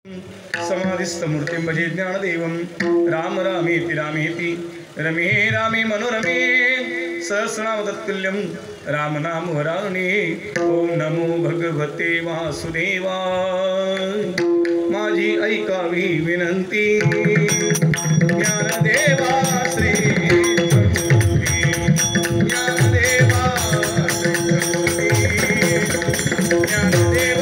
समाधिस्थमूर्तिं भजे ज्ञानदेवं राम रामेति रामेति रमे रामे मनोरमे सहस्रनाम तत्तुल्यं राम नाम वराणे। ओम नमो भगवते वासुदेवाय। माझी ऐकावी विनंती ज्ञानदेवा श्री ज्ञानदेवा ज्ञानदेवा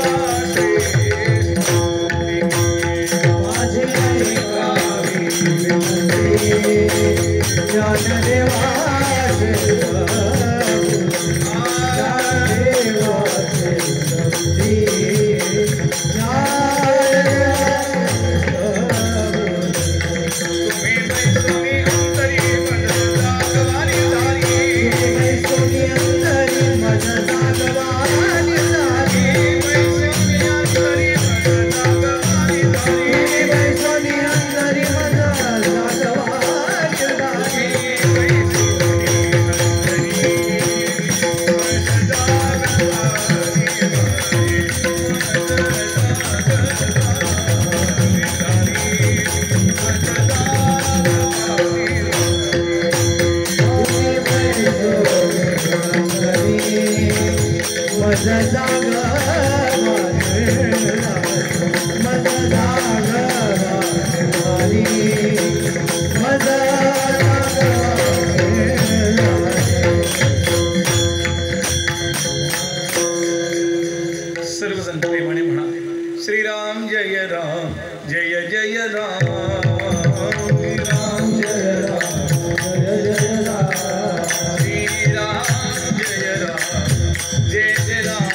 सर्वजण प्रेमाने म्हणा श्रीराम जय राम जय जय राम श्रीराम जय राम जय जय राम श्रीराम जय राम जय जय राम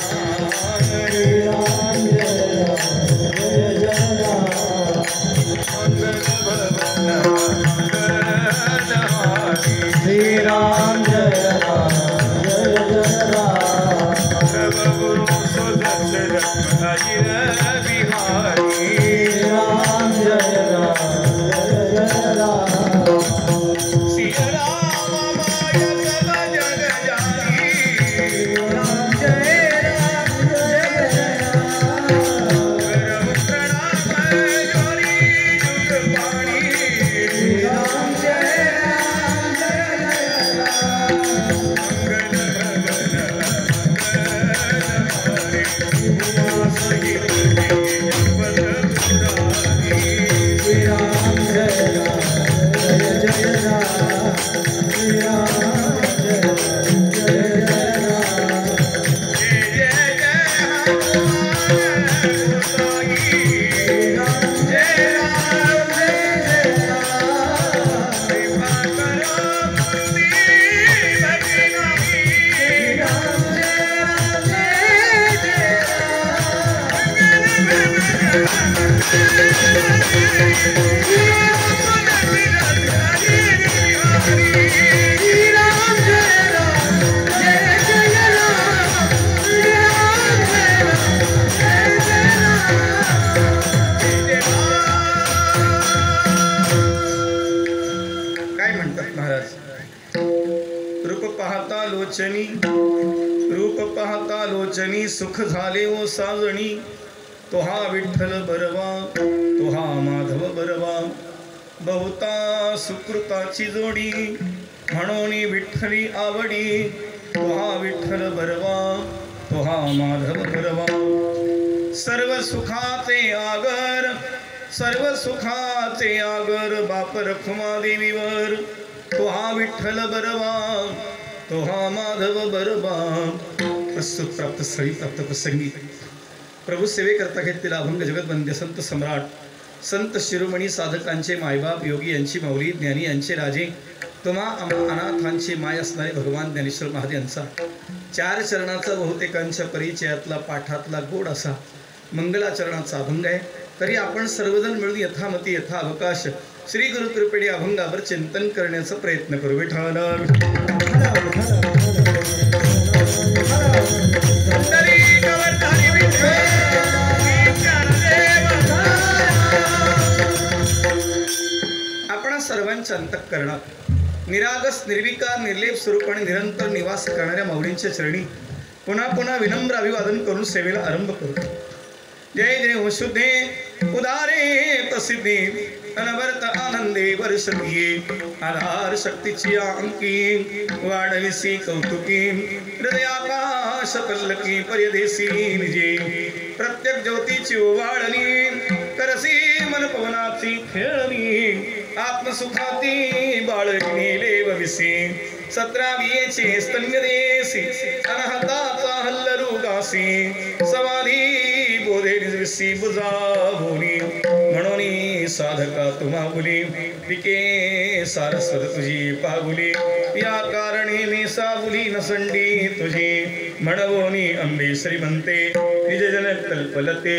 श्रीराम जय राम जय जय राम श्रीराम जय राम जय जय राम सर्वगुरु बिहारी राम जय राम जय जय राम सिया राम माय जग जग जानी राम जय राम जय राम करम प्रणाम जोरी जुग पाणी राम जय राम जय राम मंगल रूप पाहता लोचनी सुख झाले ओ साजणी तो हा विठ्ठल बरवा तो हा माधव बरवा बहुता सुकृताची जोडी म्हणून विठ्ठली आवडी तो हा विठ्ठल बरवा तो हा माधव बरवा सर्व सुखाचे आगर बाप रखुमा देवीवर तो हा विठ्ठल बरवा तो हा माधव बरवा। प्रस्तुत प्राप्त स्थळी प्राप्त प्रसंगी प्रभू सेवेकरता घेतलेला अभंग जगतवंद्य संत सम्राट संत शिरोमणी साधकांचे मायबाप योगी यांची माऊली ज्ञानी यांचे राजे तुम्हा अनाथांचे माय असणारे भगवान ज्ञानेश्वर महाराज यांचा चार चरणाचा बहुतेकांच्या परिचयातला पाठातला गोड असा मंगलाचरणाचा अभंग आहे। तरी आपण सर्वजण मिळून यथामती यथा अवकाश श्री गुरु कृपेने अभंगावर चिंतन करण्याचा प्रयत्न करू। विठ्ठल आपण सर्वांच्या अंतःकरणात निरागस निर्विकार निर्लेप स्वरूप आणि निरंतर निवास करणाऱ्या माऊलींच्या चरणी पुन्हा पुन्हा विनम्र अभिवादन करून सेवेला आरंभ करू। जय जय हो शुद्धे उदार प्रसिद्धी अनवर्त आनंदे वर्षतीये आधार शक्तीची अंकी वाढविसी कौतुकी हृदयाकाश पल्लकी पर्यदेसी निजे प्रत्येक ज्योतीची ओवाळणी करसी मन पवनाची खेळणी आत्मसुखाती बाळगिने लेवविसी 17 स्तन्य देसी अनहताचा हल्लरू गासी समाधी बोधे निजविसी बुजा भोनी म्हणून साधका तुम्हा बुली पिके सारस्वत तुझी पागुली या कारणे मी साबुली नसंडी तुझी म्हणवोनी अंबे श्रीमंते निज जन कल्पलते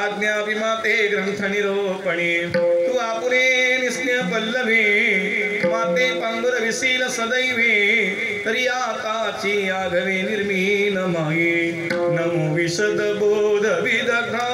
आज्ञा विमाते ग्रंथ निरोपणे तू आपुले निस्न्य पल्लवे माते पांडुर विसील सदैवे तरी आकाची आगवे निर्मीन माये नमो विशद बोध विदग्धा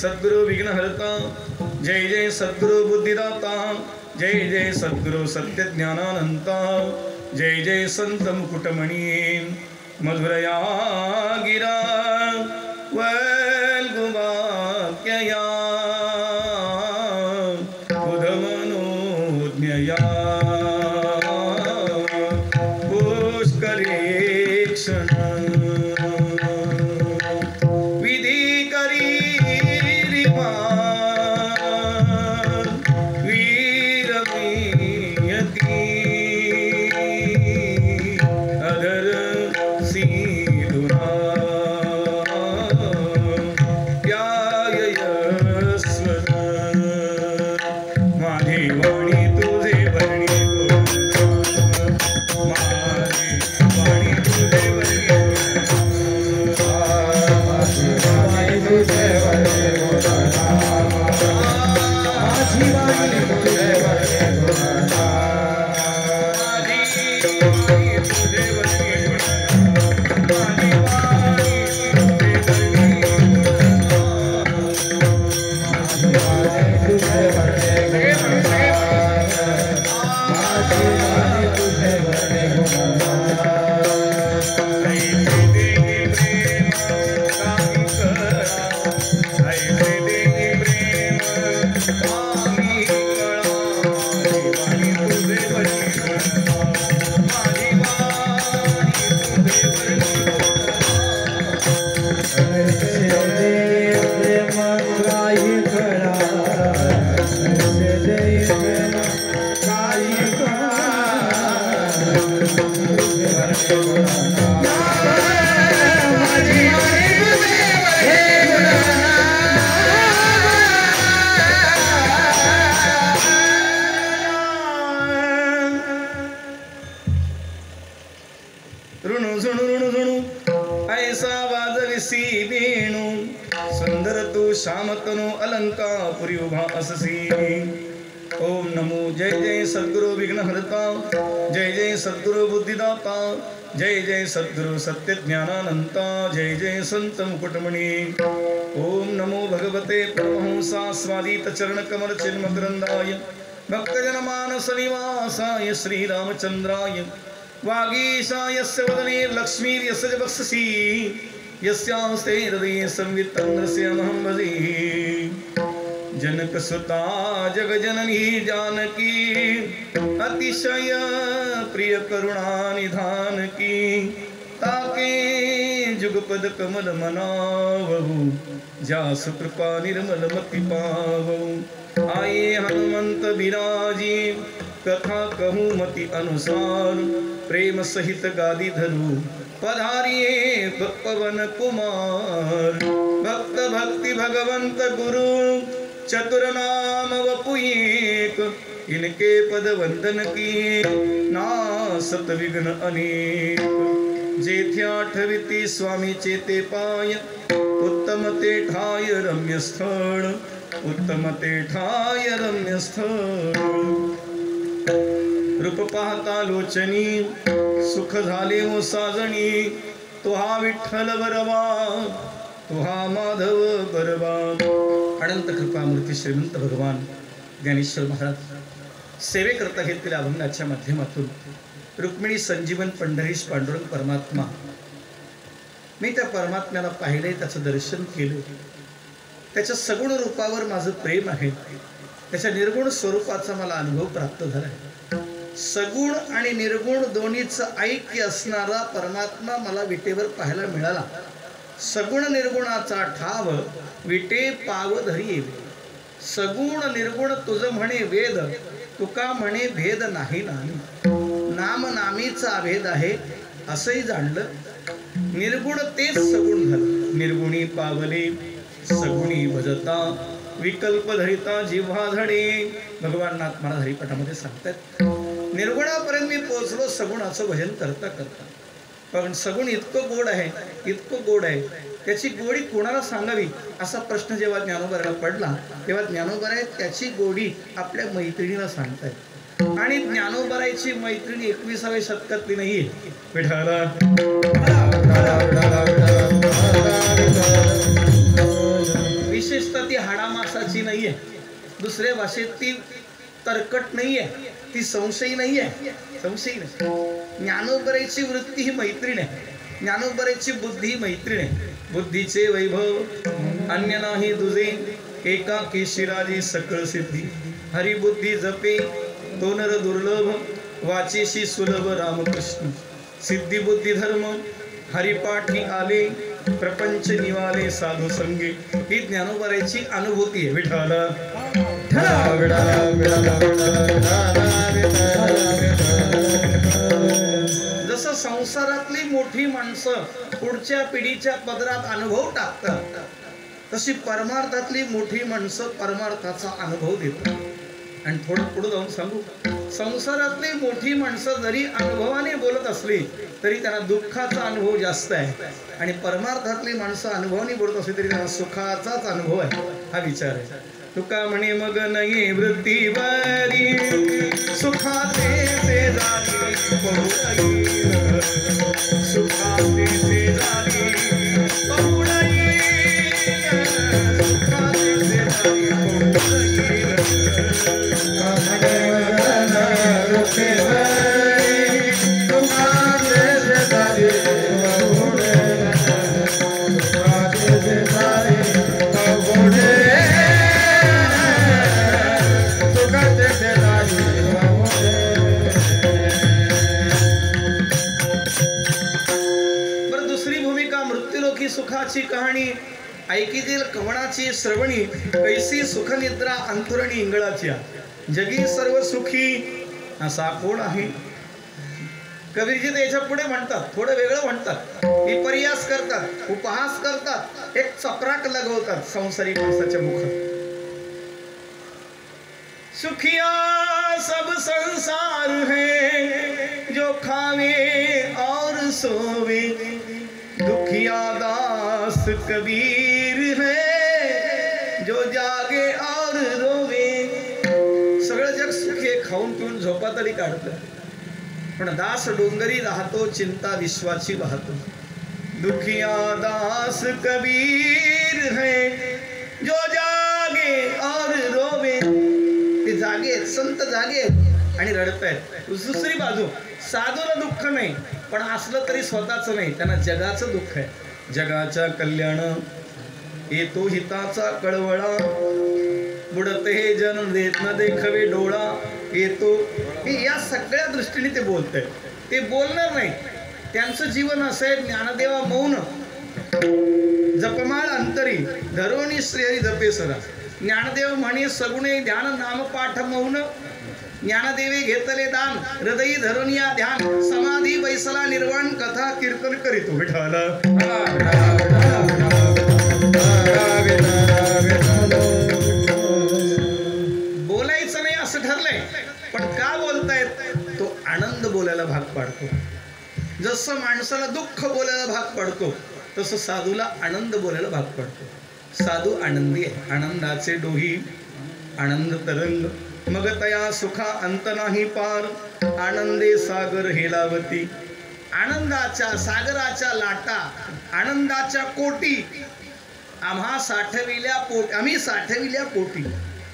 सद्गुरु विघ्नहर्ता जय जय सद्गुरु बुद्धिदाता जय जय सद्गुरु सत्य ज्ञानानंता जय जय संत मुकुटमणि मधुरया गिरा वल्गुवाक्यया बुधमनोज्ञया पुष्करेक्षण शामतनो अलंका पुरी उभा अससी ओम नमो जय जय सद्गुरु विघ्नहर्ता जय जय सद्गुरु बुद्धिदाता जय जय सद्गुरु सत्य ज्ञानानंता जय जय संत मुकुटमणि ओम नमो भगवते परमहंसास्वादित चरण कमल चिन्मकरंदाय भक्तजन मानस निवासाय श्री रामचंद्राय वागीशायस्य वदने लक्ष्मी यस्य बक्षसी यस्यास्ते हृदये संवित्तं नृसिंहं भजे जनकसुता जगजननी जानकी अतिशय प्रिय करुणा निधान की ताके युगपद कमल मनावहु जास कृपा निर्मल मति पावहु आये हनुमंत बिराजी कथा कहूँ मति अनुसार प्रेम सहित गादी धरू पधारिये पवन कुमार भक्त भक्ति भगवंत गुरु चतुर नाम वपु एक इनके पद वंदन की नासत विघ्न अनेक जेथे आठविती स्वामी चेते पाय उत्तम ते ठाय रम्य स्थळ उत्तम ते ठाय रम्य स्थळ रूप पाहता लोचनी सुख झाले हो साजणी तो हा विठ्ठल बरवा तो हा माधव बरवा अनंत कृपामूर्ती श्रीमंत भगवान ज्ञानेश्वर महाराज सेवेकरता घेतलेल्या अभंगाच्या माध्यमातून रुक्मिणी संजीवन पंढरीश पांडुरंग परमात्मा मी त्या परमात्म्याला पाहिले त्याचं दर्शन केलं त्याच्या सगुण रूपावर माझं प्रेम आहे त्याच्या निर्गुण स्वरूपाचा मला अनुभव प्राप्त झाला आहे सगुण आणि निर्गुण दोन्हीचं ऐक्य असणारा परमात्मा मला विटेवर पाहायला मिळाला सगुण निर्गुणाचा ठाव विटे पाव धरी येवे सगुण निर्गुण तुझ म्हणे वेद तुका म्हणे भेद नाही नाम नामीचा भेद आहे असंही जाणलं निर्गुण तेच सगुण झालं निर्गुणी पावले सगुणी भजता विकल्प धरिता जिव्हा धडे भगवान नाथ महाराज हरिपाठामध्ये सांगतात निर्गुणापर्यंत मी पोहोचलो सगुणाचं भजन करता करता पण सगुण इतकं गोड आहे त्याची गोडी कोणाला सांगावी असा प्रश्न जेव्हा ज्ञानोबाला पडला तेव्हा ज्ञानोबराय त्याची गोडी आपल्या मैत्रिणीला सांगतायत आणि ज्ञानोबरायची मैत्रिणी 21व्या शतकातली नाहीये विठाला विशेषतः ती हाडामासाची नाहीये दुसऱ्या भाषेत ती तरकट नाहीये ती संशयी नाहीये संशयी नाही ज्ञानोबरायची वृत्ती ही मैत्रीण आहे ज्ञानोबरायची बुद्धी ही मैत्रीण आहे बुद्धीचे वैभव अन्य नाही दुजे एकाकी शिराजी सकळ सिद्धी हरिबुद्धी जपे तो नर दुर्लभ वाचेशी सुलभ रामकृष्ण सिद्धी बुद्धी धर्म हरिपाठी आले प्रपंच निवाले साधू संगे ही ज्ञानोबरायची अनुभूती आहे विठाला जसं संसारातली मोठी माणसं पुढच्या पिढीच्या पदरात अनुभव टाकतात तशी परमार्थातली मोठी माणसं परमार्थाचा अनुभव देतात आणि थोडं पुढे जाऊन सांगू संसारातली मोठी माणसं जरी अनुभवाने बोलत असली तरी त्यांना दुःखाचा अनुभव जास्त आहे आणि परमार्थातली माणसं अनुभवाने बोलत असली तरी त्यांना सुखाचाच अनुभव आहे हा विचार आहे तुका म्हणे मग नाही वृत्तीवरी सुखाचे ते जागी सुखाचे ते जागी सुखाची कहाणी ऐकीतील कवणाची श्रवणी कैसी सुखनिद्रा अंतुरणी इंगळाची जगी सर्व सुखी असा कोण आहे कबीरजी त्याच्या पुढे म्हणतात थोडं वेगळं म्हणतात विपर्यास करतात उपहास करतात एक चपराक लगवतात संसारी माणसाच्या मुखात सुखिया सब संसार है जो खावे और सोवे दुखिया दास कबीर है जो जागे और रोवे सगळं जग सुखी खाऊन पिऊन झोपा तरी काढतं पण दास डोंगरी राहतो चिंता विश्वाची वाहतो दुखिया दास कबीर है जो जागे और रोवे ते जागे संत जागे आणि रडतायत दुसरी बाजू साधूला दुःख नाही पण असलं तरी स्वतःचं नाही त्यांना जगाचं दुःख आहे जगाच्या कल्याण येतो हिताचा कळवळा बुडते हे जन देत न देखवे डोळा येतो हे या सगळ्या दृष्टीने ते बोलत आहेत ते बोलणार नाही त्यांचं जीवन असं आहे ज्ञानदेवा मौन जपमाळ अंतरी धरोणी श्री जपेसरा ज्ञानदेव म्हणे सगुणे ध्यान नामपाठ मौन ज्ञानदेवे घेतले दान हृदयी धरुनिया ध्यान समाधी बैसला निर्वाण कथा कीर्तन करीतो विठ्ठल बोलायचं नाही असं ठरलंय पण का बोलतायत तो आनंद बोलायला भाग पाडतो जसं माणसाला दुःख बोलायला भाग पडतो तसं साधूला आनंद बोलायला भाग पडतो साधू आनंदी आहे आनंदाचे डोही आनंद तरंग मग तया सुखा अंत नाही पार आनंदे सागर हेलावती आनंदाच्या सागराच्या लाटा आनंदाच्या कोटी आम्ही साठविल्या पोटी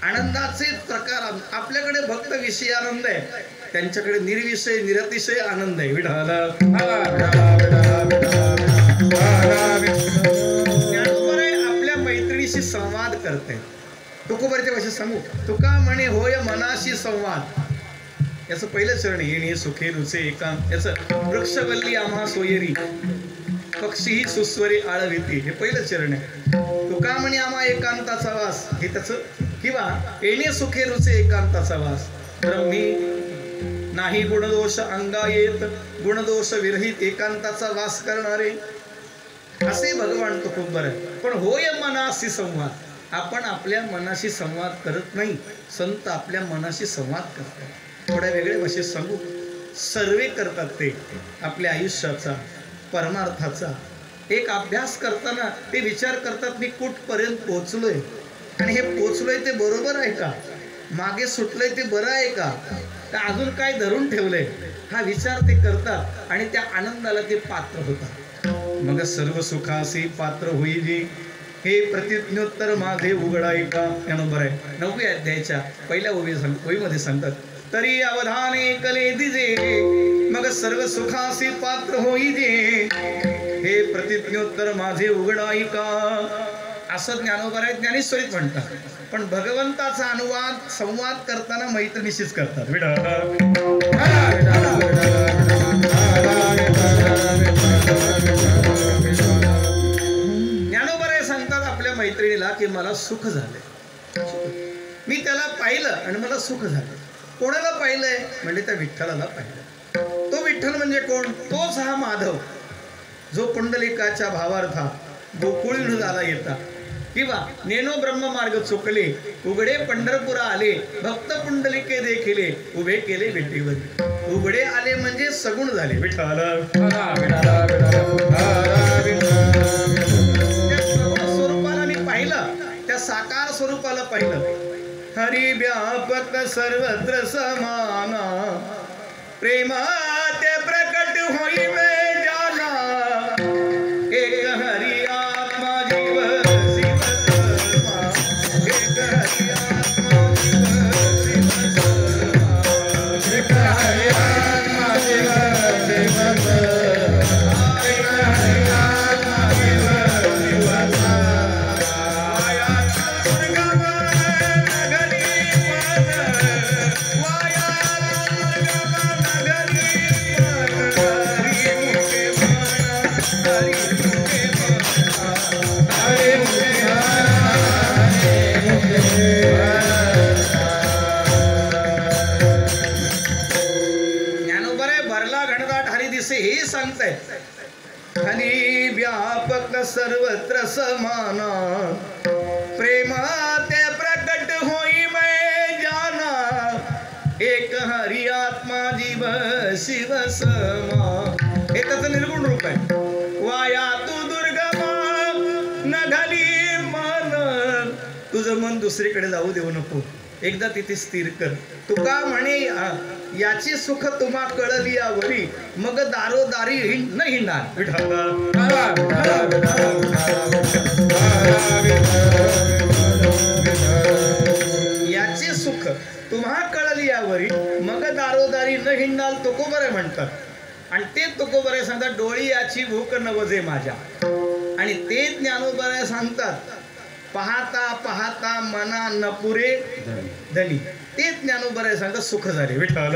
आनंदाचे प्रकार आपल्याकडे भक्त विषय आनंद आहे त्यांच्याकडे निर्विषय निरतिशय आनंद आहे विठाला आपल्या मैत्रिणीशी संवाद करते तुकोबरच्या भाषेत सांगू तुका म्हणे होय मनाशी संवाद याचं पहिलं चरण येणे सुखे रुचे एकांत याचं वृक्षवल्ली आम्हा सोयरी पक्षी सुस्वरे आळविती हे पहिलं चरण आहे तुका म्हणे आम्हा एकांताचा वास हे त्याचं किंवा येणे सुखे रुचे एकांताचा वास ब्रह्मी नाही गुणदोष अंगा येत गुणदोष विरहित एकांताचा वास करणारे असे भगवान तुकोबर आहे पण होय मनाशी संवाद आपण आपल्या मनाशी संवाद करत नाही संत आपल्या मनाशी संवाद करतात थोड्या वेगळ्या भाषेत सांगू सर्वे करतात ते आपल्या आयुष्याचा परमार्थाचा एक अभ्यास करताना ते विचार करतात मी कुठपर्यंत पोहोचलोय आणि हे पोहोचलोय ते बरोबर आहे का मागे सुटलंय ते बरं आहे का अजून काय धरून ठेवलंय हा विचार ते करतात आणि त्या आनंदाला ते पात्र होतात मग सर्व सुखासी पात्र होईल हे प्रतिज्ञोत्तर माझे उघडाय का या नंबर आहे 9व्या अध्यायाच्या पहिल्या ओळीमध्ये सांगतात तरी अवधाने कले दिजे मग सर्व सुखासी पात्र होईजे हे प्रतिज्ञोत्तर माझे उघडाय का असं ज्ञानोबा आहे ज्ञानेश्वरीत म्हणतात पण भगवंताचा अनुवाद संवाद करताना मैत्रिणीशीच करतात मैत्रिणीला की मला सुख झाले मी त्याला पाहिलं आणि मला सुख झालं कोणाला पाहिलंय म्हणजे त्या विठ्ठलाला पाहिलं तो विठ्ठल म्हणजे कोण तोच हा माधव जो पुंडलिकाच्या भावार्था गोकुळीन झाला येता किंवा नेनो ब्रह्म मार्ग चुकले उघडे पंढरपुरा आले भक्त पुंडलिके देखिले उभे केले विठीवर उघडे आले म्हणजे सगुण झाले विठ्ठल त्या साकार स्वरूपाला पाहिलं हरी व्यापक सर्वत्र समाना प्रेमा ते प्रकट होई में जाना एक हरी आत्मा जीव शिव समा एक हरी आत्मा जीव शिव समा एक हरी आत्मा जीव शिव समा एक हरी आत्मा जीव शिव समा हरी व्यापक सर्वत्र समाना प्रेमा ते प्रकट होई मैं जाना एक हरी आत्मा जीव शिव समा हे त्याचं निर्गुण रूप आहे वाया तू दुर्गमा न घाली मन तुझं मन दुसरीकडे जाऊ देऊ नको एकदा तिथे स्थिर कर तुका म्हणे याची सुख तुम्हा कळली यावरी मग दारोदारी न हिंडणार याची सुख तुम्हा कळली यावरी मग दारोदारी न हिंडाल तुकोबरे म्हणतात आणि ते तुकोबरे सांगतात डोळी याची भूक नवजे माझ्या आणि ते ज्ञानोबरे सांगतात पाहता पाहता मना न पुरे धनी ते ज्ञानोबरे सांगतात सुख झाले विठ्ठल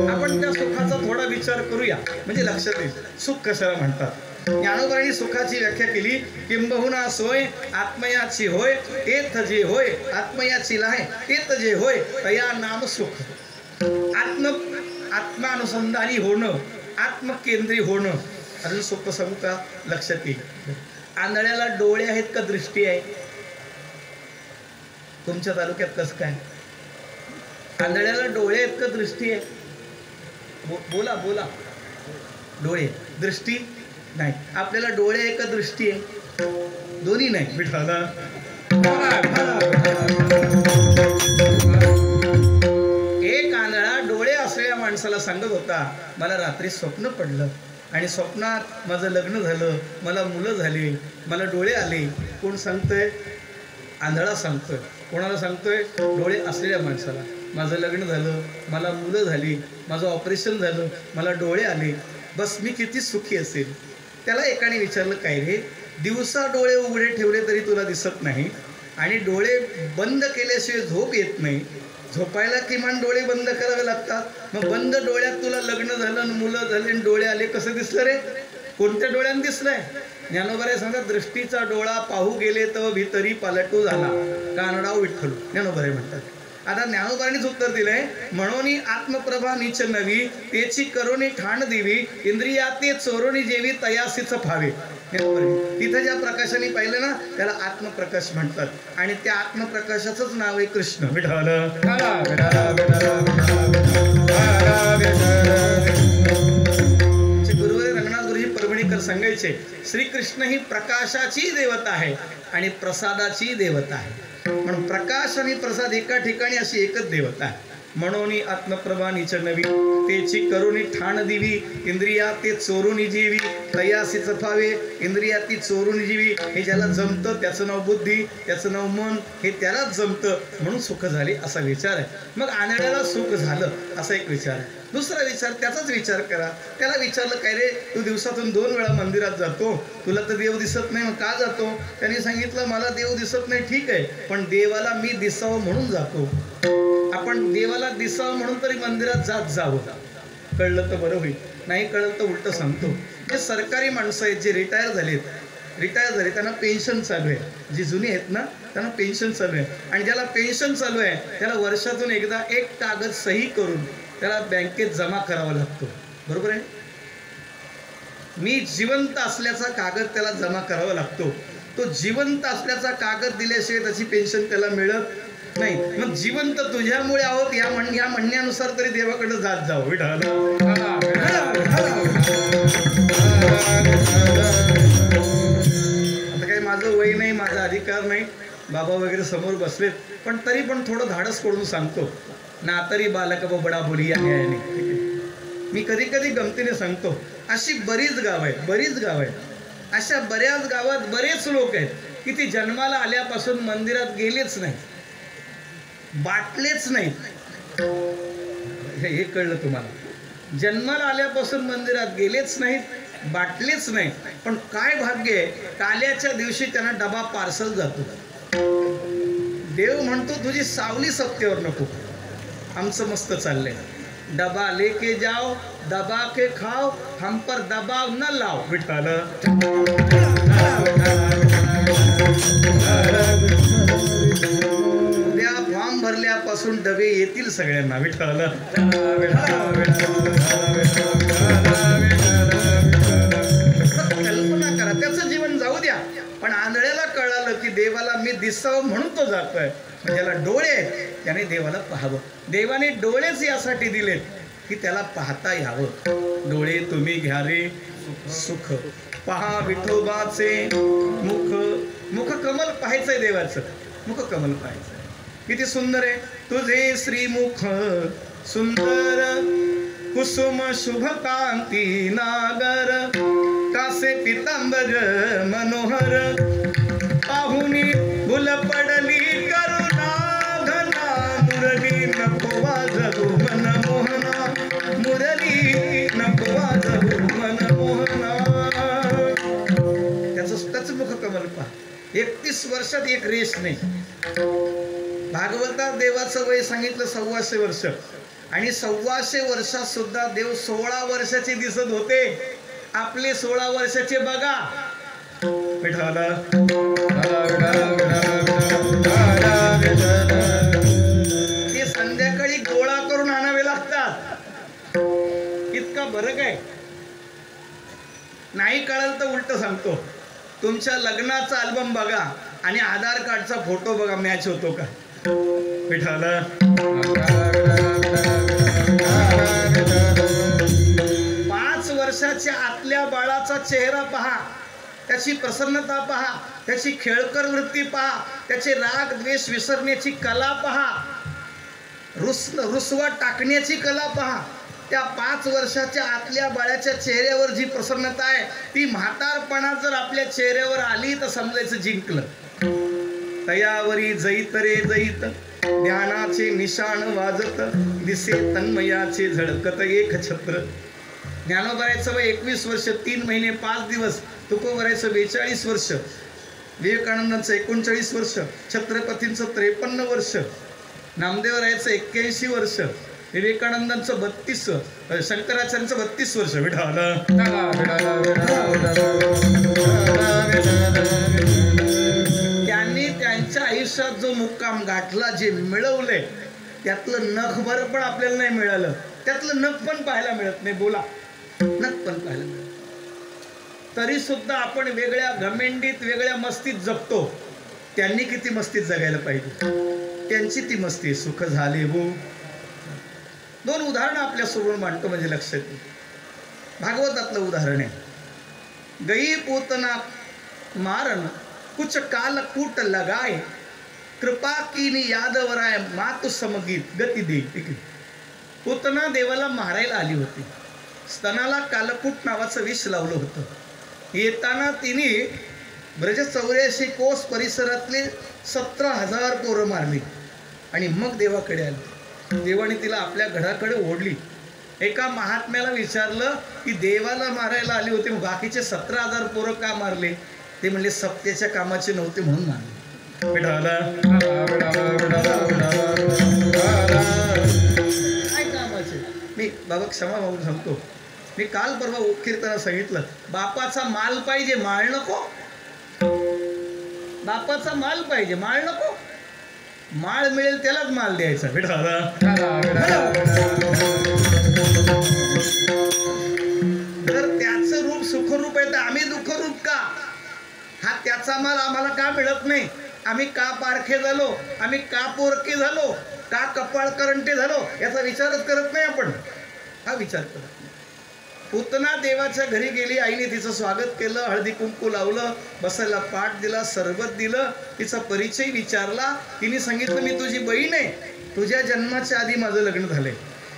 आपण त्या सुखाचा थोडा विचार करू ऐकूया म्हणजे लक्षात येईल सुख कशाला म्हणतात. ज्ञानोबांनी सुखाची व्याख्या केली, किंबहुना सोय आत्मयाची होय तेथ जे होय, आत्मयाची लाय तेथ जे होय तया नाम सुख. आत्मानुसंधानी होणं, आत्मकेंद्री होणं. अजून सोपं सांगू का, लक्षात येईल. आंधळ्याला डोळे आहेत का दृष्टी आहे? तुमच्या तालुक्यात कसं काय? आंधळ्याला डोळे आहेत का दृष्टी आहे? बोला बोला. डोळे, दृष्टी नाही. आपल्याला डोळे आहे का दृष्टी आहे? दोन्ही नाही. विठाला एक आंधळा डोळे असलेल्या माणसाला सांगत होता, मला रात्री स्वप्न पडलं आणि स्वप्नात माझं लग्न झालं, मला मुलं झाली, मला डोळे आले. कोण सांगतोय? आंधळा सांगतोय. कोणाला सांगतोय? डोळे असलेल्या माणसाला. माझं लग्न झालं, मला मुलं झाली, माझं ऑपरेशन झालं, मला डोळे आले, बस मी किती सुखी असेल. त्याला एकाने विचारलं, काय रे, दिवसा डोळे उघडे ठेवले तरी तुला दिसत नाही आणि डोळे बंद केल्याशिवाय झोप येत नाही, झोपायला किमान डोळे बंद करावे लागतात, मग बंद डोळ्यात तुला लग्न झालं आणि मुलं झाले आणि डोळे आले, कसं दिसलं रे? कोणत्या डोळ्यानं दिसलंय? ज्ञानोबारे सांगतात, दृष्टीचा डोळा पाहू गेले तर भीतरी पालटू झाला, कानडाव विठ्ठलू. ज्ञानोबारे म्हणतात. आता ज्ञानोबांनीच उत्तर दिलंय, म्हणून आत्मप्रभा नीच नवी तेची करोनी ठाण देवी, इंद्रिया ते चोरोनी जेवी तयासीच फावे. तिथं ज्या प्रकाशाने पाहिलं ना त्याला आत्मप्रकाश म्हणतात आणि त्या आत्मप्रकाशाचंच नाव आहे कृष्ण. गुरुवारी रंगनाथ गुरुजी परभणीकर सांगायचे, श्रीकृष्ण ही प्रकाशाची देवता आहे आणि प्रसादाची देवता आहे. म्हणून प्रकाश आणि प्रसाद एका ठिकाणी अशी एकच देवता आहे. म्हणून आत्मप्रभा नीच नवी तेची करुणी ठाण दिवी, इंद्रिया ते चोरुनी जीवी तयासी चफावे. इंद्रिया ती चोरुनी जीवी, हे ज्याला जमतं त्याचं नाव बुद्धी, त्याचं नाव मन, हे त्यालाच जमतं म्हणून सुख झाले असा विचार आहे. मग आंधळ्याला सुख झालं असा एक विचार आहे. दुसरा विचार, त्याचाच विचार करा. त्याला विचारलं, काय रे, तू दिवसातून 2 वेळा मंदिरात जातो, तुला तर देव दिसत नाही, मग का जातो? त्यांनी सांगितलं, मला देव दिसत नाही, ठीक आहे, पण देवाला मी दिसावं म्हणून जातो. आपण देवाला दिसावं म्हणून तरी मंदिरात जावं. कळलं तर बरं होईल, नाही कळलं तर उलट सांगतो. जे सरकारी माणसं आहेत, जे रिटायर झाले, त्यांना पेन्शन चालू आहे. जी जुनी आहेत ना त्यांना पेन्शन चालू आहे. आणि ज्याला पेन्शन चालू आहे त्याला वर्षातून एकदा एक कागद सही करून त्याला बँकेत जमा करावा लागतो. बरोबर आहे? मी जिवंत असल्याचा कागद त्याला जमा करावा लागतो. तो जिवंत असल्याचा कागद दिल्याशिवाय त्याची पेन्शन त्याला मिळत नाही. मग जिवंत तुझ्यामुळे आहोत या म्हणण्यानुसार तरी देवाकडे जात जावं. आता काही माझं वय नाही, माझा अधिकार नाही, बाबा वगैरे समोर बसलेत, पण तरी पण थोडं धाडस करून सांगतो ना, तरी बालक बडा बोली आहे. मी कधी कधी गमतीने सांगतो, अशी बरीच गाव आहेत, अशा बऱ्याच गावात बरेच लोक आहेत की ती जन्माला आल्यापासून मंदिरात गेलेच नाही, बाटलेच नाही. हे कळलं तुम्हाला? जन्माला आल्यापासून मंदिरात गेलेच नाहीत, बाटलेच नाही. पण काय भाग्य आहे, काल्याच्या दिवशी त्यांना डबा पार्सल जातो. देव म्हणतो तुझी सावली सत्तेवर नको, आमचं मस्त चाललंय, डबा लेके जाओ, दबा के खाओ, हम पर दबाव न लाओ. विठ्ठल उद्या फॉर्म भरल्यापासून डबे येतील सगळ्यांना. विठ्ठल कल्पना करा, त्याचं जीवन जाऊ द्या, पण आंधळ्याला कळालं की देवाला मी दिसावं म्हणून तो जातोय. ज्याला डोळे आहेत त्याने देवाला पाहावं. देवाने डोळेच यासाठी दिलेत की त्याला पाहता यावं. डोळे तुम्ही घ्या रे सुख, पहा विठोबाचे मुख. मुख कमल पाहायचंय देवाचं, मुख कमल पाहायचंय. किती सुंदर आहे तुझे श्रीमुख, सुंदर कुसुम शुभ कांती नागर, कासे पितांबर मनोहर, पाहुनी भुल पडली करुणा घना, मुरली नको वाजवू मन मोहना, मुरली नको वाजवू मन मोहना. त्याचं मुख कमल पहा. 31 वर्षात एक रेष नाही. भागवतात देवाचं वय सांगितलं 125 वर्ष आणि 125 वर्षात सुद्धा देव 16 वर्षाचे दिसत होते. आपले 16 वर्षाचे बघा. विठ्ठला ते संध्याकाळी गोळा करून आणावे लागतात. इतका फरक आहे. नाही कळलं तर उलट सांगतो, तुमच्या लग्नाचा अल्बम बघा आणि आधार कार्डचा फोटो बघा, मॅच होतो का? विठ्ठला 5 वर्षाच्या आतल्या बाळाचा चेहरा पहा, त्याची प्रसन्नता पहा, त्याची खेळकर वृत्ती पहा, त्याचे राग द्वेष विसरण्याची कला पहा, रुसवा टाकण्याची कला पहा. त्या 5 वर्षाच्या आतल्या बाळाच्या चेहऱ्यावर जी प्रसन्नता आहे ती म्हातारपणात जर आपल्या चेहऱ्यावर आली तर समजायचं जिंकलं. तयावरी जैत रे जैत, ज्ञानाचे निशाण वाजत, दिसे तन्मयाचे झळकत एक छत्र. ज्ञानोबरायचं वय 21 वर्ष 3 महिने 5 दिवस, तुकोबरायचं 42 वर्ष, विवेकानंदांचं 39 वर्ष, छत्रपतींचं 53 वर्ष, नामदेवरायचं 81 वर्ष, विवेकानंदांचं 32, शंकराचार्यांचं 32 वर्ष. त्यांनी त्यांच्या आयुष्यात जो मुक्काम गाठला, जे मिळवले, त्यातलं नखभर पण आपल्याला नाही मिळालं. त्यातलं नख पण पाहायला मिळत नाही. बोला, नख पण पाहायला मिळत. तरी सुद्धा आपण वेगळ्या घमेंडीत वेगळ्या मस्तीत जगतो. त्यांनी किती मस्तीत जगायला पाहिजे, त्यांची ती मस्ती. सुख झाले हो. 2 उदाहरणं आपल्या समोर मांडतो म्हणजे लक्षात येईल. भागवतातलं उदाहरण आहे. गई पूतना मारन कुछ काल कूट लगाए, कृपा कीनी यादवराय मातु समगीत गती दे. पूतना देवाला मारायला आली होती. स्तनाला कालकूट नावाचं विष लावलं होतं. येताना तिने ब्रज 84 कोस परिसरातले 17,000 पोरं मारली आणि मग देवाकडे आली. देवाने तिला आपल्या घराकडे ओढली. एका महात्म्याला विचारलं की देवाला मारायला आली होती, बाकीचे 17,000 पोरं का मारले? ते म्हणले सत्याच्या कामाचे नव्हते म्हणून मारले. काय कामाचे? मी बाबा क्षमा मागून सांगतो, मी काल परवा कीर्तनात सांगितलं, बापाचा माल पाहिजे, माळ नको. बापाचा माल पाहिजे, माळ नको. माळ मिळेल त्यालाच माल द्यायचा. जर त्याचं रूप सुखरूप आहे तर आम्ही दुःखरूप का? हा त्याचा माल आम्हाला का मिळत नाही? आम्ही का पारखे झालो? आम्ही का पोरके झालो? का कपाळ करंटे झालो? याचा विचारच करत नाही आपण. हा विचार करत नाही. पूतना देवाच्या घरी गेली. आईने तिचं स्वागत केलं, हळदी कुंकू लावलं, बसायला पाट दिला, सरबत दिलं, तिचा परिचय विचारला. तिने सांगितलं, मी तुझी बहीण आहे, तुझ्या जन्माच्या आधी माझं लग्न झालंय,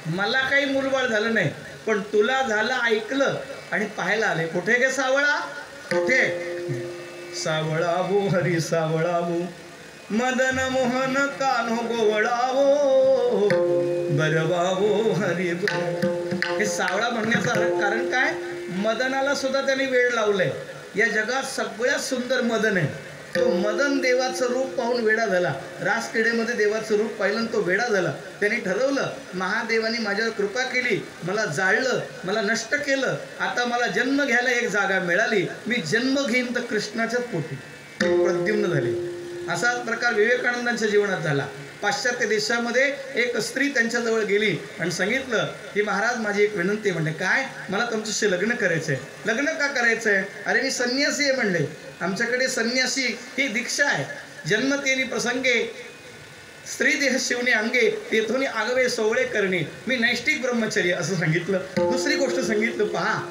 मला काही मूलबाळ झालं नाही, पण तुला झालं ऐकलं आणि पाहायला आले. कुठे गे सावळा? कुठे? सावळावो हरी सावळावो, मदन मोहन कान्हो गोवळावो, बरवावो हरी. हे सावळा म्हणण्याचं कारण काय? मदनाला सुद्धा त्यांनी वेळ लावलाय. या जगात सगळ्यात सुंदर मदन आहे. तो मदन देवाचं रूप पाहून वेडा झाला. रासक्रीडेमध्ये देवाचं रूप पाहिलं तो वेडा झाला. त्यांनी ठरवलं, महादेवानी माझ्यावर कृपा केली, मला जाळलं, मला नष्ट केलं, आता मला जन्म घ्यायला एक जागा मिळाली, मी जन्म घेईन तर कृष्णाच्याच पोटी. प्रद्युम्न झाले. असा प्रकार विवेकानंदांच्या जीवनात झाला. पाश्चात्य देशामध्ये एक स्त्री त्यांच्याजवळ गेली आणि सांगितलं की महाराज माझी एक विनंती. म्हणले काय? मला तुमच्याशी लग्न करायचंय. लग्न का करायचंय? अरे मी संन्यासी आहे म्हणले. आमच्याकडे संन्यासी ही दीक्षा आहे. जन्मतेनी प्रसंगे स्त्री देह शिवणे अंगे, तेथून आगवे सोवळे करणे, मी नैष्टिक ब्रह्मचर्य असं सांगितलं. दुसरी गोष्ट सांगितलं, पहा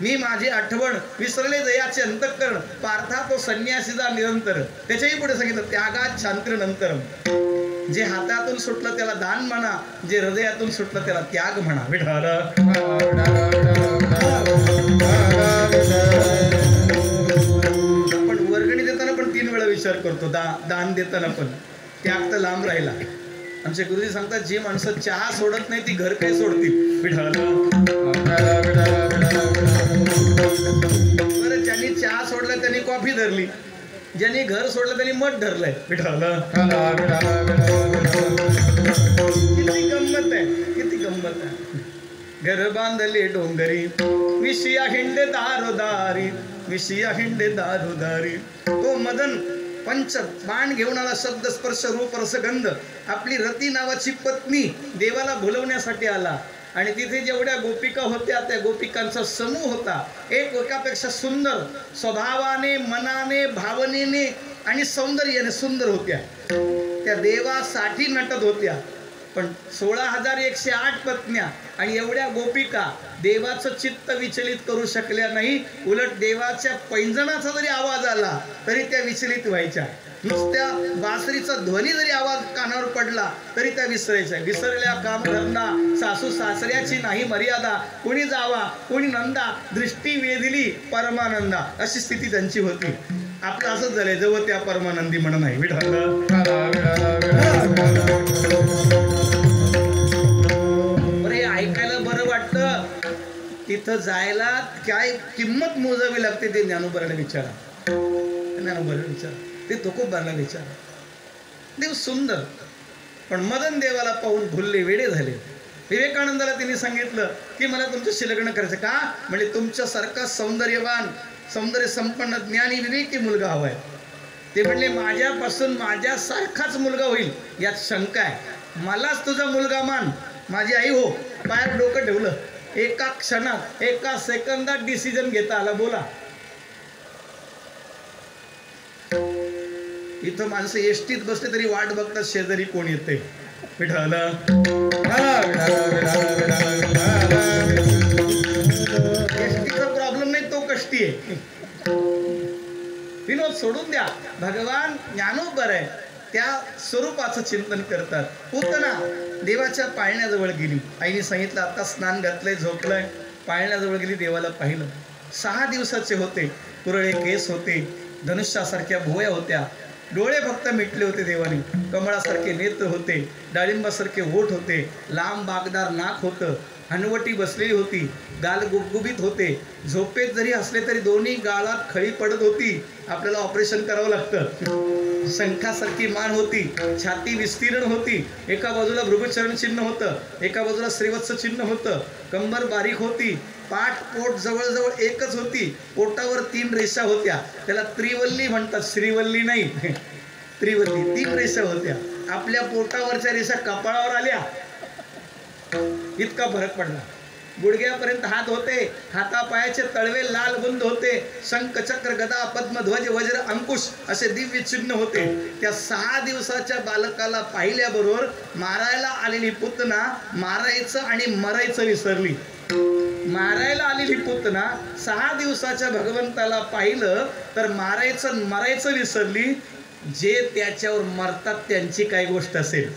मी माझी आठवण विसरले दयाचे अंतःकरण, पार्था तो संन्यासीचा निरंतर. त्याच्याही पुढे सांगितलं, त्यागात शांतीनंतरम. जे हातातून सुटलं त्याला दान म्हणा, जे हृदयातून सुटलं त्याला त्याग म्हणा. आपण वर्गणी देताना पण 3 वेळा विचार करतो. दान देताना पण त्याग तर लांब राहिला. आमचे गुरुजी सांगतात, जी माणसं चहा सोडत नाही ती घर काय सोडतील. बरं, ज्यांनी चहा सोडला त्यांनी कॉफी धरली. ज्यांनी घर सोडलं त्यांनी मठ धरलंय विठाला. किती गंमत आहे, किती गंमत आहे. घर बांधले डोंगरी विषया हिंडे दारोदारी, विषया हिंडे दारोदारी. तो मदन पंच बाण घेऊन आला, शब्द स्पर्श रूप रसगंध. आपली रती नावाची पत्नी देवाला भुलवण्यासाठी आला आणि तिथे जेवढ्या गोपिका होत्या त्या गोपिकांचा समूह होता. एक एकापेक्षा सुंदर, स्वभावाने, मनाने, भावनेने आणि सौंदर्याने सुंदर होत्या. त्या देवासाठी नटत होत्या. पण 16,108 पत्न्या आणि एवढ्या गोपिका देवाचं चित्त विचलित करू शकल्या नाही. उलट देवाच्या पैंजणाचा जरी आवाज आला तरी त्या विचलित व्हायच्या. नुसत्या बासरीचा ध्वनी जरी आवाज कानावर पडला तरी त्या विसरायच्या. विसरल्या कामधंदा, सासू सासऱ्याची नाही मर्यादा. कोणी जावा कोणी नंदा, दृष्टी वेधिली परमानंदा. अशी स्थिती त्यांची होती. आपलं असंच झालंय, जवळ त्या परमानंदी म्हणून नाही ऐकायला बरं वाटतं. तिथं जायला काय किंमत मोजावी लागते ते ज्ञानोबाला विचारा, ज्ञानोबाला विचारा, ते तुकोबाला विचारा. देव सुंदर, पण मदन देवाला पाहून भुलले, वेडे झाले. विवेकानंदाला त्यांनी सांगितलं की मला तुमच्याशी लग्न करायचं. का? म्हणजे तुमच्यासारखा सौंदर्यवान, सौंदर्य संपन्न, ज्ञानी, विवेकी मुलगा हवाय. ते म्हणले माझ्यापासून माझ्यासारखाच मुलगा होईल यात शंका आहे. मलाच तुझा मुलगा मान, माझी आई हो. पायात डोकं ठेवलं. एका क्षणात, एका सेकंदात डिसिजन घेता आला. बोला, इथं माणसं एसटीत बसले तरी वाट बघतात शेजारी कोण येते. विठाला एसटीचा प्रॉब्लेम नाही, तो कष्टी आहे. विनोद सोडून द्या. भगवान ज्ञानोबर आहे, त्या स्वरूपाचं चिंतन करतात. पूतना देवाच्या पाळण्याजवळ गेली. आईने सांगितलं आता स्नान घातलंय, झोपलंय. पाळण्याजवळ गेली, देवाला पाहिलं. 6 दिवसाचे होते. कुरळे केस होते, धनुष्यासारख्या भुवया होत्या. डोळे फक्त मिटले होते देवाने. कमळासारखे नेत्र होते, डाळिंबासारखे ओठ होते, लांब बागदार नाक होतं, हनवटी बसलेली होती, गाल गुबगुबीत होते. झोपेत जरी असले तरी दोन्ही गालात खळी पडत होती. आपल्याला ऑपरेशन करावं लागतं. शंखासारखी मान होती, छाती विस्तीर्ण होती. एका बाजूला भृगुचरण चिन्ह होतं, एका बाजूला श्रीवत्स चिन्ह होतं. कंबर बारीक होती, पाठ पोट जवळजवळ एकच होती. पोटावर 3 रेषा होत्या. त्याला त्रिवल्ली म्हणतात, श्रीवल्ली नाही, त्रिवल्ली. 3 रेषा होत्या. आपल्या पोटावरच्या रेषा कपाळावर आल्या, इतका फरक पडला. गुडघ्यापर्यंत हात होते, हातापायाचे तळवे लाल बुंद होते. शंख चक्र गदा पद्मध्वज वज्र अंकुश असे दिव्य चिन्ह होते. त्या 6 दिवसाच्या बालकाला पाहिल्याबरोबर मारायला आलेली पुतना मारायचं आणि मरायचं विसरली. मारायला आलेली पुतना 6 दिवसाच्या भगवंताला पाहिलं तर मारायचं मरायचं विसरली. जे त्याच्यावर मरतात त्यांची काय गोष्ट असेल.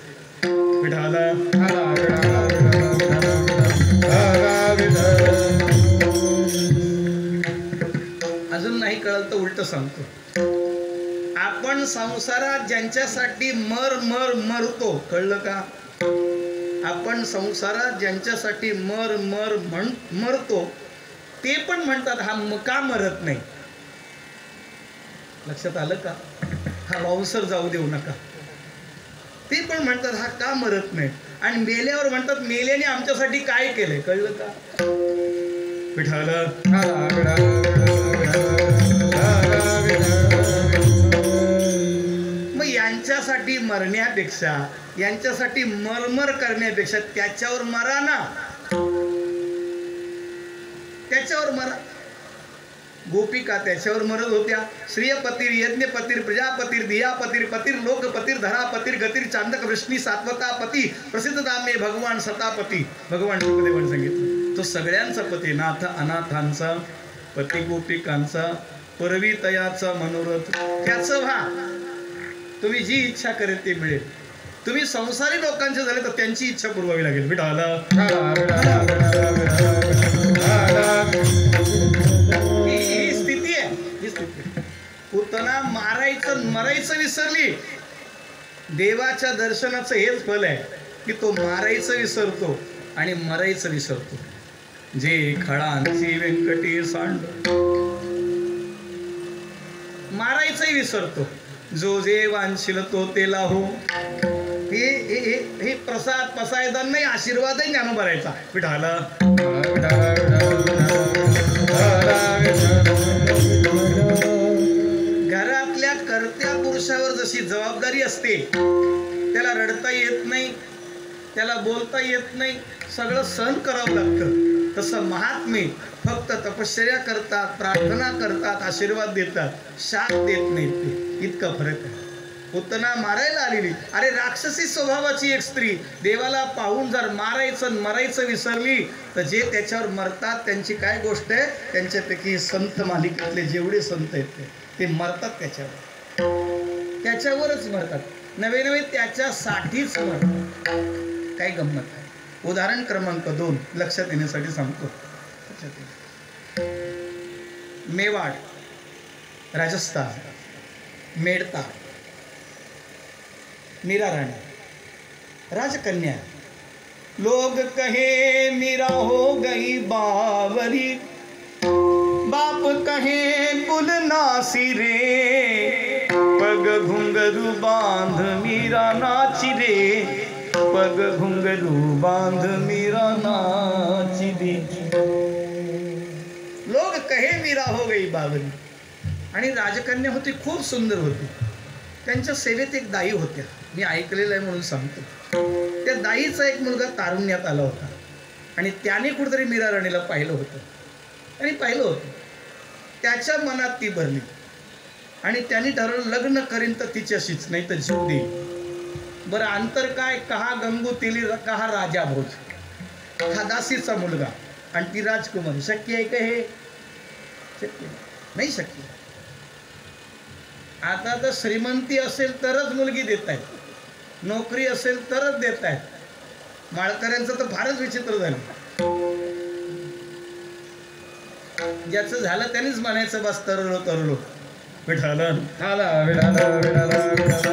अजून नाही कळलं तर उलट सांगतो. आपण संसारात ज्यांच्यासाठी मर मर मरतो, कळलं का? आपण संसारात ज्यांच्यासाठी मर मर मरतो ते पण म्हणतात हा का मरत नाही. लक्षात आलं का? हा वावसर जाऊ देऊ नका. ते पण म्हणतात हा का मरत नाही. आणि मेल्यावर म्हणतात मेल्याने आमच्यासाठी काय केलंय, कळलं का? मग यांच्यासाठी मरण्यापेक्षा, यांच्यासाठी मरमर करण्यापेक्षा त्याच्यावर मरा ना, त्याच्यावर मरा. गोपिका त्याच्यावर मरत होत्या. श्रियपतीर यज्ञपतीर प्रजापतीर दियापतीर पतीर लोकपतीर धरापतीर गतीर चांदक वृष्णी सात्वतापती प्रसिद्ध दामे भगवान सतापती. भगवान शुकदेवाने सांगितलं तो सगळ्यांचा पती, नाथ अनाथांचा पती, गोपिकांचा परवितयाचा मनोरथ. त्याचं व्हा, तुम्ही जी इच्छा करेल ते मिळेल. तुम्ही संसारी लोकांचे झाले तर त्यांची इच्छा पुरवावी लागेल. विठाला ही स्थिती आहे, ही स्थिती. पुतना मारायचं मरायचं विसरली. देवाच्या दर्शनाचं हेच फल आहे की तो मारायचं विसरतो आणि मरायचं विसरतो. जे खळांची व्यंकटी सांड मारायचंही विसरतो. जो जे वांशील तो ते लाहो. हे प्रसाद पसायदान नाही, आशीर्वादही ज्ञान भरायचा. विठाला घरातल्या कर्त्या पुरुषावर जशी जबाबदारी असते, त्याला रडता येत नाही, त्याला बोलता येत नाही, सगळं सहन करावं लागतं, तसं महात्मे फक्त तपश्चर्या करतात, प्रार्थना करतात, आशीर्वाद देतात, शाप देत नाहीत. ते इतका फरक आहे. पुतना मारायला आलेली, अरे राक्षसी स्वभावाची एक स्त्री देवाला पाहून जर मारायचं मरायचं विसरली तर जे त्याच्यावर मरतात त्यांची काय गोष्ट आहे. त्यांच्यापैकी संत मालिकेतले जेवढे संत आहेत ते मरतात त्याच्यावरच मरतात. नवे नवे त्याच्यासाठीच मरतात. काय गंमत आहे. उदाहरण क्रमांक 2 लक्षात येण्यासाठी सांगतो. मेवाड, राजस्थान, मेड़ता, मीरा रानी, राजकन्या. लोग कहे मीरा हो गई बावरी, बाप कहे कुल नासी रे, पग घुंघरू बांध मीरा नाची रे, पग घुंघरू बांध मीरा नाची रे. लोग कहे मीरा हो गई बावरी. आणि राजकन्या होती, खूप सुंदर होती. त्यांच्या सेवेत एक दाई होत्या, मी ऐकलेलं आहे म्हणून सांगतो. त्या दाईचा एक मुलगा तारुण्यात आला होता आणि त्याने कुठेतरी मीरा राणीला पाहिलं होतं. त्याच्या मनात ती भरली आणि त्यांनी ठरवलं लग्न करीन तर तिच्याशीच, नाही तर जीव देईल. बरं अंतर काय. कहा गंगू तिली कहा राजा भोज. हा दासीचा मुलगा आणि ती राजकुमारी. शक्य आहे का हे? शक्य नाही. शक्य. आता तर श्रीमंती असेल तरच मुलगी देत आहेत, नोकरी असेल तरच देत आहेत. माळकऱ्यांचं तर फारच विचित्र झालं. ज्याचं झालं त्यांनीच म्हणायचं बस तरलो तरलो. विठाला आला विठाला विठाला विठाला.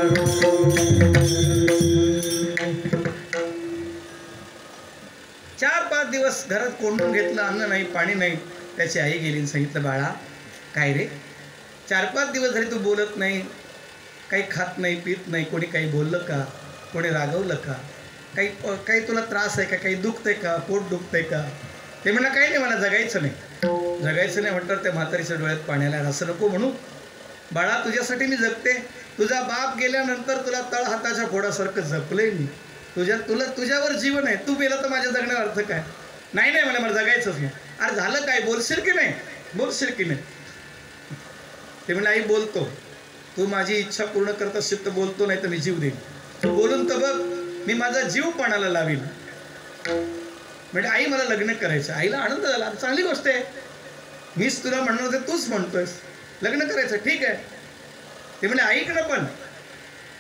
4-5 दिवस घरात कोंडून घेतलं, अन्न नाही पाणी नाही. त्याची आई गेली आणि सांगितलं बाळा काय रे, 4-5 दिवस झाले तू बोलत नाही, काही खात नाही पीत नाही. कोणी काही बोललं का, कोणी रागवलं का, काही तुला त्रास आहे का, काही दुखतंय का, पोट दुखतंय का. ते म्हणा काही नाही, मला जगायचं नाही. जगायचं नाही म्हटलं त्या म्हातारीच्या डोळ्यात पाण्याला. असं नको म्हणू बाळा, तुझ्यासाठी मी जगते. तुझा बाप गेल्यानंतर तुला तळ हाताच्या फोडासारखं जपलंय मी. तुझ्यावर जीवन आहे. तू गेला तर माझ्या जगण्यात अर्थ काय. नाही नाही मला जगायचंच नाही. अरे झालं काय, बोलशील की नाही, बोलशील की नाही. ते म्हणजे आई बोलतो, तू माझी इच्छा पूर्ण करत असशील तर बोलतो, नाही तर मी जीव देईन. तू बोलून तर बघ, मी माझा जीव पणाला लावीन. म्हणजे आई मला लग्न करायचं. आईला आनंद झाला, चांगली गोष्ट आहे. मीच तुला म्हणणार होते, तूच म्हणतोयस लग्न करायचं, ठीक आहे. ते म्हणजे ऐक ना, पण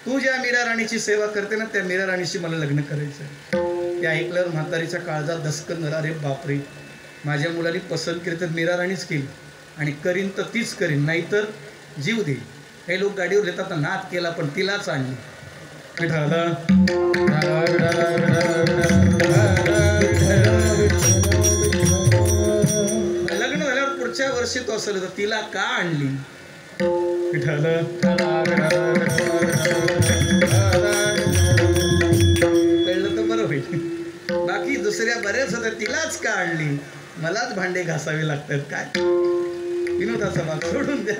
तू ज्या मीरा राणीची सेवा करते ना त्या मीरा राणीशी मला लग्न करायचं. ते ऐकल्यावर म्हातारीच्या काळजात धस्कन झाला. अरे बापरे, माझ्या मुलाने पसंत केली तर मीरा राणीच केली आणि करीन तर तीच करीन, नाहीतर जीव देईल. काही लोक गाडीवर येतात ना, नाद केला पण तिलाच आणली. लग्न झाल्यावर पुढच्या वर्षी तो असेल तर तिला का आणली. कळलं तर बरं होईल. बाकी दुसऱ्या बऱ्याच होत्या, तिलाच का आणली. मलाच भांडे घासावे लागतात काय. विनोदाचा भाग सोडून द्या,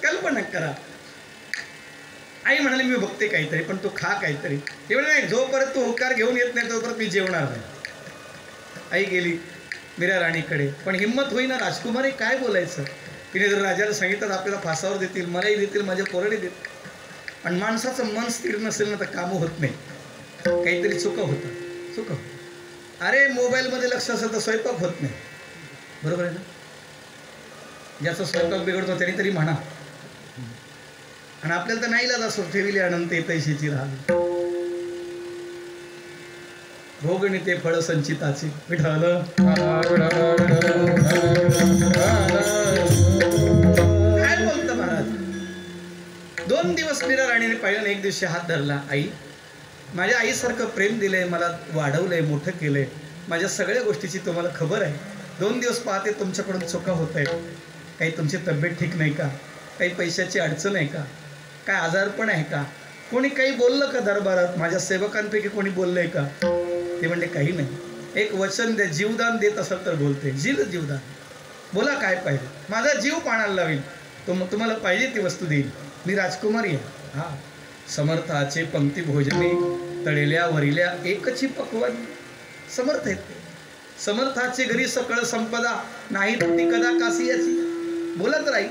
कल्पना करा. आई म्हणाली मी बघते काहीतरी, पण तू खा काहीतरी. ते म्हणे नाही, जोपर्यंत तू होकार घेऊन येत नाही तोपर्यंत मी जेवणार नाही. आई गेली मीरा राणीकडे, पण हिंमत होईना. राजकुमारी काय बोलायचं. तिने जर राजाला सांगितलं आपल्याला फासावर देतील, मलाही देतील, माझ्या पोराने देतील. पण माणसाचं मन स्थिर नसेल ना तर कामं होत नाही. काहीतरी चुका होतं. अरे मोबाईलमध्ये लक्ष असेल तर स्वयंपाक होत नाही, बरोबर आहे ना. ज्याचा स्वयंपाक बिघडतो त्याने तरी म्हणा. आणि आपल्याला तर नाही लागत असो, ठेविले अनंत पैशाची राहा. भोगणी ते फळ संचिताचे. विठालं काय बोलतं महाराज. 2 दिवस मीरा राणीने पाहिलं. एक दिवशी हात धरला. आई, माझ्या आईसारखं प्रेम दिलंय, मला वाढवलंय, मोठं केलंय, माझ्या सगळ्या गोष्टीची तुम्हाला खबर आहे. 2 दिवस पाहते तुमच्याकडून चुका होत आहेत. काही तुमची तब्येत ठीक नाही का. काही पैशाची अडचण आहे का, काय आजारपण आहे का, कोणी काही बोललं का दरबारात, माझ्या सेवकांपैकी कोणी बोललंय का? ते म्हणले काही नाही. एक वचन द्या, जीवदान देत असाल तर बोलते. जीवदान बोला, काय पाहिजे, माझा जीव पाण्याला लावेल, तुम्हाला पाहिजे ती वस्तू देईल. मी राजकुमारी आहे. हा, समर्थाचे पंक्ती भोजने तळेल्या वरिल्या एकची पक्वान. समर्थ आहेत, समर्थाचे घरी सकळ संपदा, नाही ती कदा कासी याची. बोलत राहील,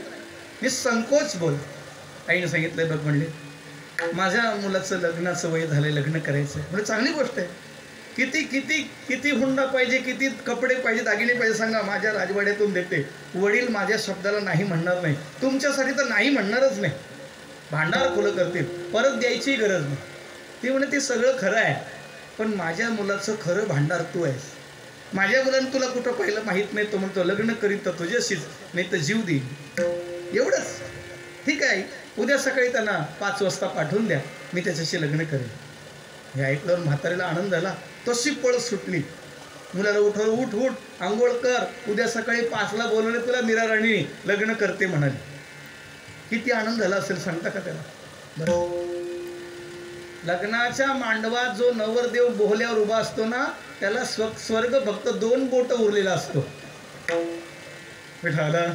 निसंकोच बोल. आईने सांगितलंय बघ, म्हणले माझ्या मुलाचं लग्नाचं वय झालंय, लग्न करायचं म्हणजे चांगली गोष्ट आहे. किती किती किती हुंडा पाहिजे, किती कपडे पाहिजे, दागिने पाहिजे सांगा, माझ्या राजवाड्यातून देते. वडील माझ्या शब्दाला नाही म्हणणार नाही, तुमच्यासाठी तर नाही म्हणणारच नाही. भांडार खुलं करतील, परत द्यायची गरज नाही. ती म्हणे ते सगळं खरं आहे, पण माझ्या मुलाचं खरं भांडार तू आहेस. माझ्या मुलानं तुला कुठं पाहिलं माहीत नाही. तो म्हणतो लग्न करीत तर तुझ्याशीच, नाही तर जीव देईल. एवढंच. ठीक आहे, उद्या सकाळी त्यांना 5 वाजता पाठवून द्या, मी त्याच्याशी लग्न करेन. हे ऐकल्यावर म्हातारीला आनंद झाला. तशी पळत सुटली. मुलाला उठवलं, उठ उठ, आंघोळ कर, उद्या सकाळी 5ला बोलवले तुला मीरा राणी, लग्न करते म्हणाली. किती आनंद झाला असेल सांगता का त्याला? बरं, लग्नाच्या मांडवात जो नवरदेव बोहल्यावर उभा असतो ना, त्याला स्वर्ग फक्त 2 बोट उरलेला असतो. विठाला